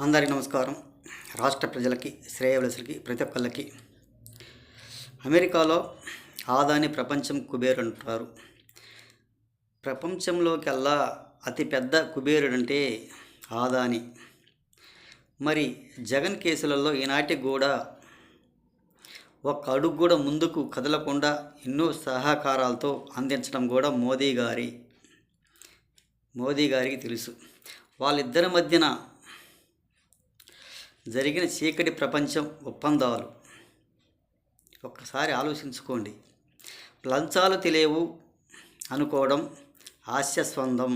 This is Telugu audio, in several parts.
అందరికీ నమస్కారం. రాష్ట్ర ప్రజలకి, శ్రేయోభిలాషులకి, ప్రతి ఒక్కళ్ళకి అమెరికాలో ఆదాని ప్రపంచం కుబేరుడు అంటారు. ప్రపంచంలోకెల్లా అతిపెద్ద కుబేరుడు అంటే ఆదాని. మరి జగన్ కేసులలో ఈనాటికి కూడా ఒక్క అడుగు కూడా ముందుకు కదలకుండా ఎన్నో సహకారాలతో అందించడం కూడా మోదీ గారికి తెలుసు. వాళ్ళిద్దరి మధ్యన జరిగిన చీకటి ప్రపంచం ఒప్పందాలు ఒక్కసారి ఆలోచించుకోండి. లంచాలు తెలియవు అనుకోవడం హాస్యాస్పదం.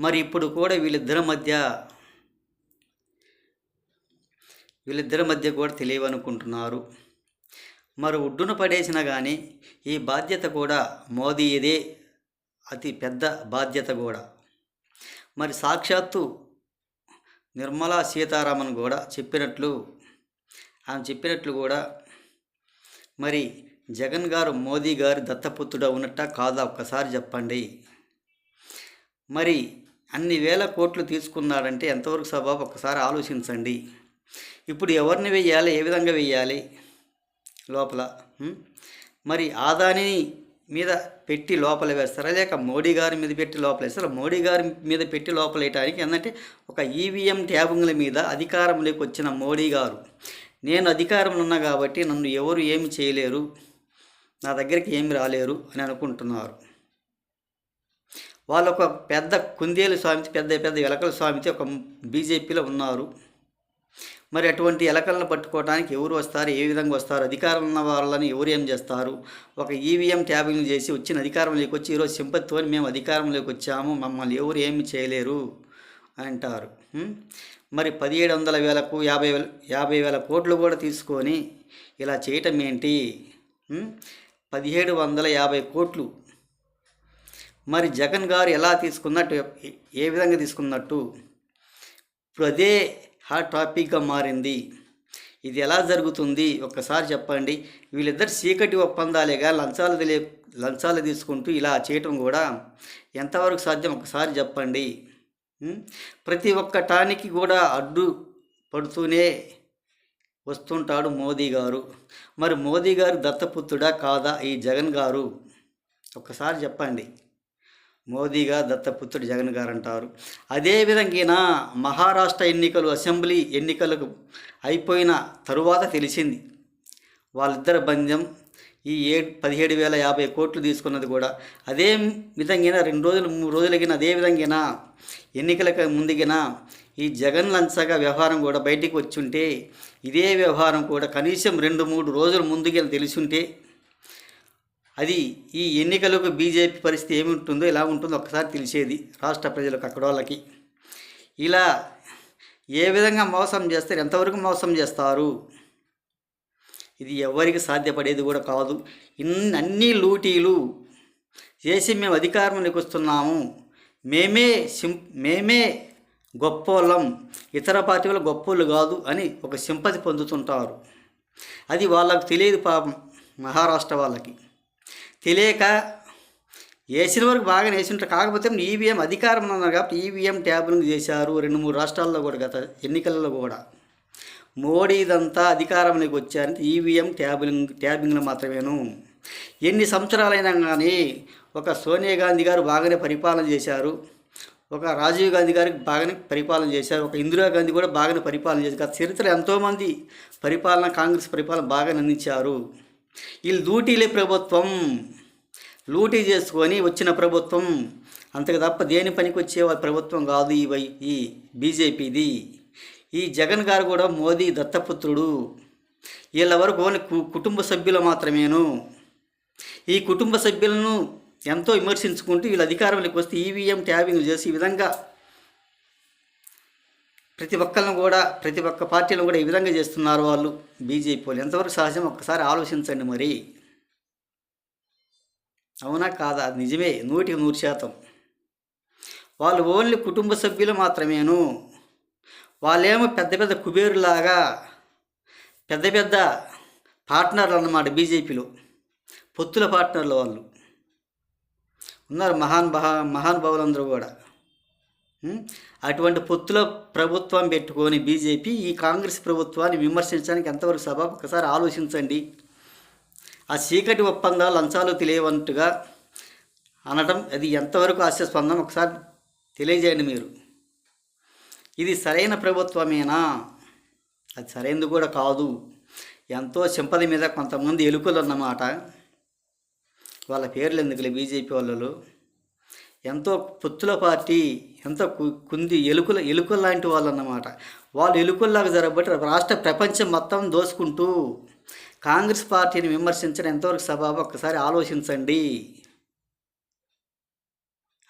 మరి ఇప్పుడు కూడా వీళ్ళిద్దరి మధ్య కూడా తెలియవు అనుకుంటున్నారు. మరి ఒడ్డున పడేసినా కానీ ఈ బాధ్యత కూడా మోదీదే, అతి పెద్ద బాధ్యత కూడా. మరి సాక్షాత్తు నిర్మలా సీతారామన్ కూడా ఆమె చెప్పినట్లు కూడా మరి జగన్ గారు మోదీ గారు దత్తపుత్రుడు ఉన్నట్ట కాదా ఒక్కసారి చెప్పండి. మరి అన్ని వేల కోట్లు తీసుకున్నాడంటే ఎంతవరకు సబాబు ఒక్కసారి ఆలోచించండి. ఇప్పుడు ఎవరిని వెయ్యాలి, ఏ విధంగా వెయ్యాలి లోపల? మరి ఆదాని మీద పెట్టి లోపల వేస్తారా, లేక మోడీ గారి మీద పెట్టి లోపల వేస్తారా? మోడీ గారి మీద పెట్టి లోపల వేయటానికి ఏంటంటే ఒక ఈవీఎం ట్యాబింగ్ల మీద అధికారంలోకి వచ్చిన మోడీ గారు, నేను అధికారంలో ఉన్నా కాబట్టి నన్ను ఎవరు ఏమి చేయలేరు, నా దగ్గరికి ఏమి రాలేరు అని అనుకుంటున్నారు. వాళ్ళు ఒక పెద్ద కుందేలు స్వామితి, పెద్ద ఎలకల స్వామితి ఒక బీజేపీలో ఉన్నారు. మరి అటువంటి ఎలకలను పట్టుకోవడానికి ఎవరు వస్తారు, ఏ విధంగా వస్తారు, అధికారం ఉన్న వాళ్ళని ఎవరు ఏం చేస్తారు? ఒక ఈవీఎం ట్యాబింగ్ చేసి వచ్చిన అధికారంలోకి వచ్చి ఈరోజు సింపతితో మేము అధికారంలోకి వచ్చాము, మమ్మల్ని ఎవరు ఏమి చేయలేరు అంటారు. మరి 17,000 50,000 కోట్లు కూడా తీసుకొని ఇలా చేయటం ఏంటి? 1750 కోట్లు మరి జగన్ గారు ఎలా తీసుకున్నట్టు, ఏ విధంగా తీసుకున్నట్టు ఇప్పుడు అదే హాట్ టాపిక్గా మారింది. ఇది ఎలా జరుగుతుంది ఒక్కసారి చెప్పండి. వీళ్ళిద్దరు చీకటి ఒప్పందాలేగా లంచాలు తీసుకుంటూ ఇలా చేయటం కూడా ఎంతవరకు సాధ్యం ఒక్కసారి చెప్పండి. ప్రతి ఒక్కటానికి కూడా అడ్డు పడుతూనే వస్తుంటాడు మోదీ గారు. మరి మోదీ గారు దత్తపుత్రుడా కాదా ఈ జగన్ గారు? ఒక్కసారి చెప్పండి. మోదీగా దత్తపుత్రుడు జగన్ గారు అంటారు. అదేవిధంగా మహారాష్ట్ర ఎన్నికలు, అసెంబ్లీ ఎన్నికలకు అయిపోయిన తరువాత తెలిసింది వాళ్ళిద్దరి బంధం. ఈ 17,050 కోట్లు తీసుకున్నది కూడా అదే విధంగా 2 రోజులు 3 రోజులకిన అదే విధంగా ఎన్నికలకు ముందుగిన ఈ జగన్ లంచగా వ్యవహారం కూడా బయటికి వచ్చుంటే, ఇదే వ్యవహారం కూడా కనీసం 2-3 రోజుల ముందుగా తెలిసుంటే అది ఈ ఎన్నికలకు బీజేపీ పరిస్థితి ఏమి ఉంటుందో, ఎలా ఉంటుందో ఒక్కసారి తెలిసేది రాష్ట్ర ప్రజలకు, అక్కడ వాళ్ళకి. ఇలా ఏ విధంగా మోసం చేస్తారు, ఎంతవరకు మోసం చేస్తారు, ఇది ఎవరికి సాధ్యపడేది కూడా కాదు. అన్ని లూటీలు చేసి మేము అధికారంలోకి వస్తున్నాము, మేమే గొప్పోళ్ళం, ఇతర పార్టీ వాళ్ళు గొప్పోళ్ళు కాదు అని ఒక సింపతి పొందుతుంటారు. అది వాళ్ళకు తెలియదు పాపం. మహారాష్ట్ర వాళ్ళకి తెలియక వేసిన వరకు బాగా వేసింటారు. కాకపోతే ఈవీఎం అధికారంలో ఉన్నారు కాబట్టి ఈవీఎం ట్యాబింగ్ చేశారు 2-3 రాష్ట్రాల్లో కూడా. గత ఎన్నికలలో కూడా మోడీ ఇదంతా అధికారంలోకి వచ్చారంటే ఈవీఎం ట్యాబింగ్లు మాత్రమేను. ఎన్ని సంవత్సరాలైనా కానీ ఒక సోనియా గాంధీ గారు బాగానే పరిపాలన చేశారు, ఒక రాజీవ్ గాంధీ గారికి బాగానే పరిపాలన చేశారు, ఒక ఇందిరాగాంధీ కూడా బాగానే పరిపాలన చేశారు. గత చరిత్రలో ఎంతోమంది కాంగ్రెస్ పరిపాలన బాగానే అందించారు. వీళ్ళు లూటీలే ప్రభుత్వం, లూటీ చేసుకొని వచ్చిన ప్రభుత్వం, అంతకు తప్ప దేని పనికి వచ్చే ప్రభుత్వం కాదు ఈ బీజేపీది. ఈ జగన్ గారు కూడా మోదీ దత్తపుత్రుడు. వీళ్ళ వరకు ఓన్లీ కుటుంబ సభ్యులు మాత్రమేను. ఈ కుటుంబ సభ్యులను ఎంతో విమర్శించుకుంటూ వీళ్ళు అధికారంలోకి వస్తే ఈవీఎం ట్యాబింగ్ చేసి ఈ విధంగా ప్రతి ఒక్క పార్టీలను కూడా ఈ విధంగా చేస్తున్నారు వాళ్ళు బీజేపీ వాళ్ళు. ఎంతవరకు సహజం ఒక్కసారి ఆలోచించండి. మరి అవునా కాదా? అది నిజమే, 100% వాళ్ళు ఓన్లీ కుటుంబ సభ్యులు మాత్రమేను. వాళ్ళేమో పెద్ద కుబేరులాగా పెద్ద పార్ట్నర్లు అన్నమాట. బీజేపీలో పొత్తుల పార్ట్నర్లు వాళ్ళు ఉన్నారు, మహానుభావులందరూ కూడా. అటువంటి పొత్తులో ప్రభుత్వం పెట్టుకొని బీజేపీ ఈ కాంగ్రెస్ ప్రభుత్వాన్ని విమర్శించడానికి ఎంతవరకు సబబు ఒకసారి ఆలోచించండి. ఆ చీకటి ఒప్పందాలు లంచాలు తెలియవంటుగా అనడం అది ఎంతవరకు హాస్యాస్పందం ఒకసారి తెలియజేయండి మీరు. ఇది సరైన ప్రభుత్వమేనా? అది సరైనది కూడా కాదు. ఎంతో సింపతి మీద కొంతమంది ఎలుకలు అన్నమాట. వాళ్ళ పేర్లు ఎందుకులే, బీజేపీ వాళ్ళు ఎంతో పొత్తుల పార్టీ, ఎంతో కుంది ఎలుకలు లాంటి వాళ్ళు అన్నమాట. వాళ్ళు ఎలుకల్లాగా జరగబట్టి రాష్ట్ర ప్రపంచం మొత్తం దోసుకుంటూ కాంగ్రెస్ పార్టీని విమర్శించడం ఎంతవరకు సబబు ఒక్కసారి ఆలోచించండి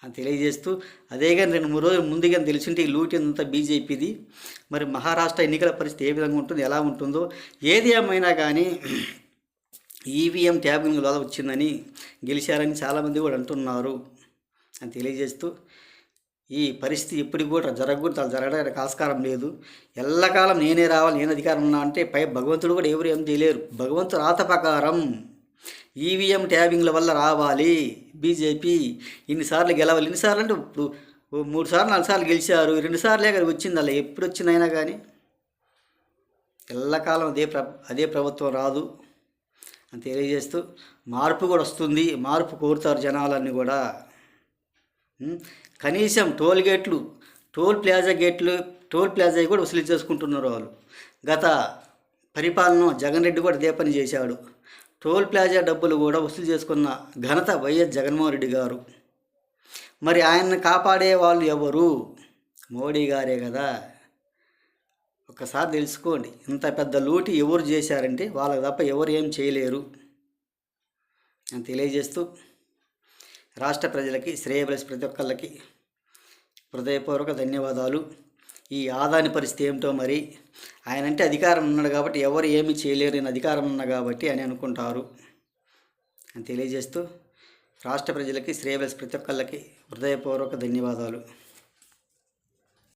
అని తెలియజేస్తూ, అదే కానీ 2-3 రోజులు ముందుగా తెలిసింటే ఈ లూటి అంతా బీజేపీది. మరి మహారాష్ట్ర ఎన్నికల పరిస్థితి ఏ విధంగా ఉంటుంది, ఎలా ఉంటుందో. ఏది ఏమైనా కానీ ఈవీఎం ట్యాబింగ్ వల్ల వచ్చిందని, గెలిచారని చాలామంది కూడా అంటున్నారు అని తెలియజేస్తూ, ఈ పరిస్థితి ఎప్పటికి కూడా జరగకూడదు, అలా జరగడానికి ఆస్కారం లేదు. ఎల్లకాలం నేనే రావాలి, నేను అధికారం ఉన్నా అంటే పై భగవంతుడు కూడా ఎవరు ఏం చేయలేరు. భగవంతుడు రాత ప్రకారం ఈవీఎం ట్యాబింగ్ల వల్ల రావాలి బీజేపీ. ఇన్నిసార్లు గెలవాలి, ఇన్నిసార్లు అంటే ఇప్పుడు 3 సార్లు 4 సార్లు గెలిచారు, 2 సార్లే కానీ వచ్చింది. అలా ఎప్పుడు వచ్చిందైనా కానీ ఎల్లకాలం అదే ప్రభుత్వం రాదు అని తెలియజేస్తూ, మార్పు కూడా వస్తుంది, మార్పు కోరుతారు జనాలన్నీ కూడా. కనీసం టోల్ ప్లాజా కూడా వసూలు చేసుకుంటున్నారు వాళ్ళు. గత పరిపాలన జగన్ రెడ్డి కూడా అదే పని చేశాడు. టోల్ ప్లాజా డబ్బులు కూడా వసూలు చేసుకున్న ఘనత వైఎస్ జగన్మోహన్ రెడ్డి గారు. మరి ఆయన్ని కాపాడే వాళ్ళు ఎవరు? మోడీ గారే కదా. ఒక్కసారి తెలుసుకోండి, ఇంత పెద్ద లూటి ఎవరు చేశారంటే వాళ్ళకి తప్ప ఎవరు ఏం చేయలేరు అని తెలియజేస్తూ, రాష్ట్ర ప్రజలకి, శ్రేయబలసి ప్రతి ఒక్కళ్ళకి హృదయపూర్వక ధన్యవాదాలు. ఈ ఆదాని పరిస్థితి ఏమిటో మరి. ఆయనంటే అధికారం ఉన్నాడు కాబట్టి ఎవరు ఏమీ చేయలేరు, నేను అధికారం ఉన్నా కాబట్టి అని అనుకుంటారు అని తెలియజేస్తూ, రాష్ట్ర ప్రజలకి, శ్రేయబలసి ప్రతి ఒక్కళ్ళకి హృదయపూర్వక ధన్యవాదాలు.